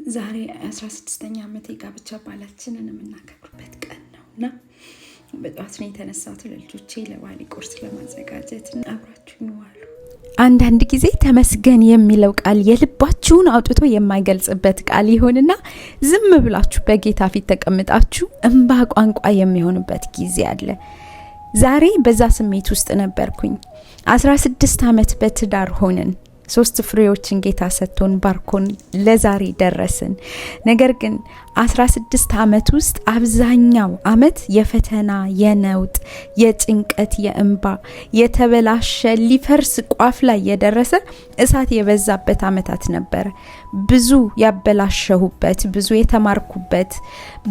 ዛሬ 16ኛ ዓመት የጋብቻ በዓላችንን የምናከብርበት ቀን ነውና በጧት ነው የተነሳሁት ለልጆቼ ለባሌ ቁርስ ለማዘጋጀት አብራችሁኝ ዋሉ። አንዳንድ ጊዜ ተመስገን የሚለው ቃል የልባችሁን አውጥቶ የማይገልጽበት ቃል ይሆንና ዝም ብላችሁ በጌታ ፊት ተቀምጣችሁ እንባ ቋንቋ የሚሆንበት ጊዜ አለ። ዛሬ በዛ ስሜት ውስጥ ነበርኩኝ። 16 ዓመት በትዳር ሆነን 3 ፍሬዎችን ጌታ ሰጥቶን ባርኮን ለዛሬ ደረስን። ነገር ግን 16 ዓመት ውስጥ አብዛኛው ዓመት የፈተና የነውጥ የጭንቀት የእንባ የተበላሸ ሊፈርስ ቋፍ ላይ የደረሰ እሳት የበዛበት ዓመታት ነበር። ብዙ ያበላሸሁበት ብዙ የተማርኩበት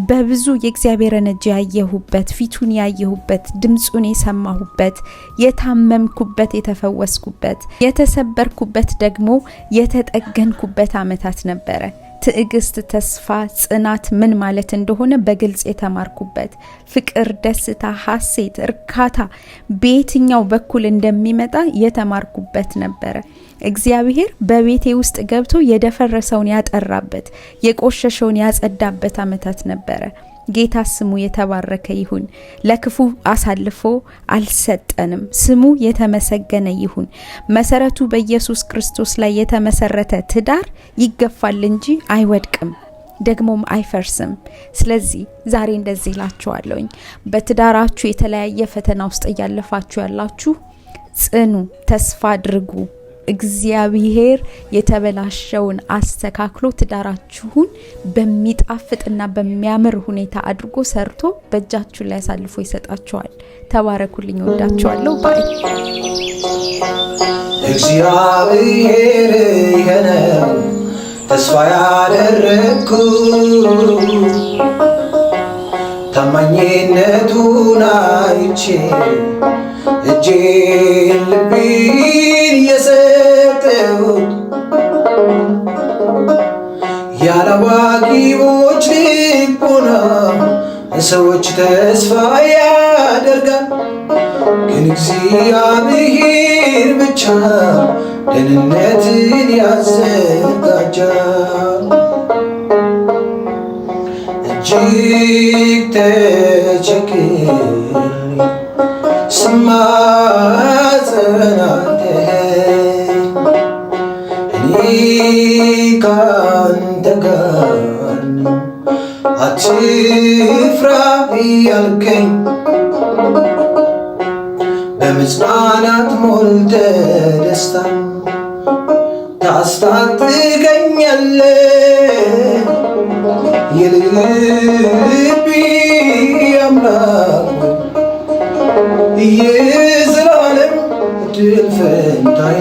በብዙ የእግዚአብሔርን እጅ ያየሁበት ፊቱን ያየሁበት ድምጹን የሰማሁበት የታመምኩበት የተፈወስኩበት የተሰበርኩበት ደግሞ የተጠገንኩበት ዓመታት ነበረ። ትዕግስት ተስፋ ጽናት ምን ማለት እንደሆነ በግልጽ የተማርኩበት ፍቅር ደስታ ሐሴት እርካታ በየትኛው በኩል እንደሚመጣ የተማርኩበት ነበር። እግዚአብሔር በቤቴ ውስጥ ገብቶ የደፈረሰውን ያጠራበት የቆሸሸውን ያጸዳበት ዓመታት ነበር። ጌታ ስሙ የተባረከ ይሁን። ለክፉ አሳልፎ አልሰጠንም። ስሙ የተመሰገነ ይሁን። መሰረቱ በኢየሱስ ክርስቶስ ላይ የተመሰረተ ትዳር ይገፋል እንጂ አይወድቅም፣ ደግሞም አይፈርስም። ስለዚህ ዛሬ እንደዚህ እላችኋለሁኝ፣ በትዳራችሁ የተለያየ ፈተና ውስጥ ያለፋችሁ ያላችሁ ጽኑ፣ ተስፋ አድርጉ። እግዚአብሔር የተበላሸውን አስተካክሎ ትዳራችሁን በሚጣፍጥና በሚያምር ሁኔታ አድርጎ ሰርቶ በእጃችሁ ላይ አሳልፎ ይሰጣችኋል። ተባረኩልኝ። ወዳችኋለሁ። ባይ እግዚአብሔር የነው ተስፋ ያደረኩ ታማኝነቱን አይቼ እጄን ልቤን የሰጠሁት ያለዋቂዎች ልቦና ሰዎች ተስፋ ያደርጋል፣ ግን እግዚአብሔር ብቻ ደህንነትን ያዘጋጃል። እጅግ ተቸግሬ ስማጸን እኔ ካንተ ጋር ነኝ አትፍራ እያልከኝ በመጽናናት ሞልተ ደስታ ታስታጥቀኛለህ። የልቤ አምላክ የዘላለም ድል ፈንታዬ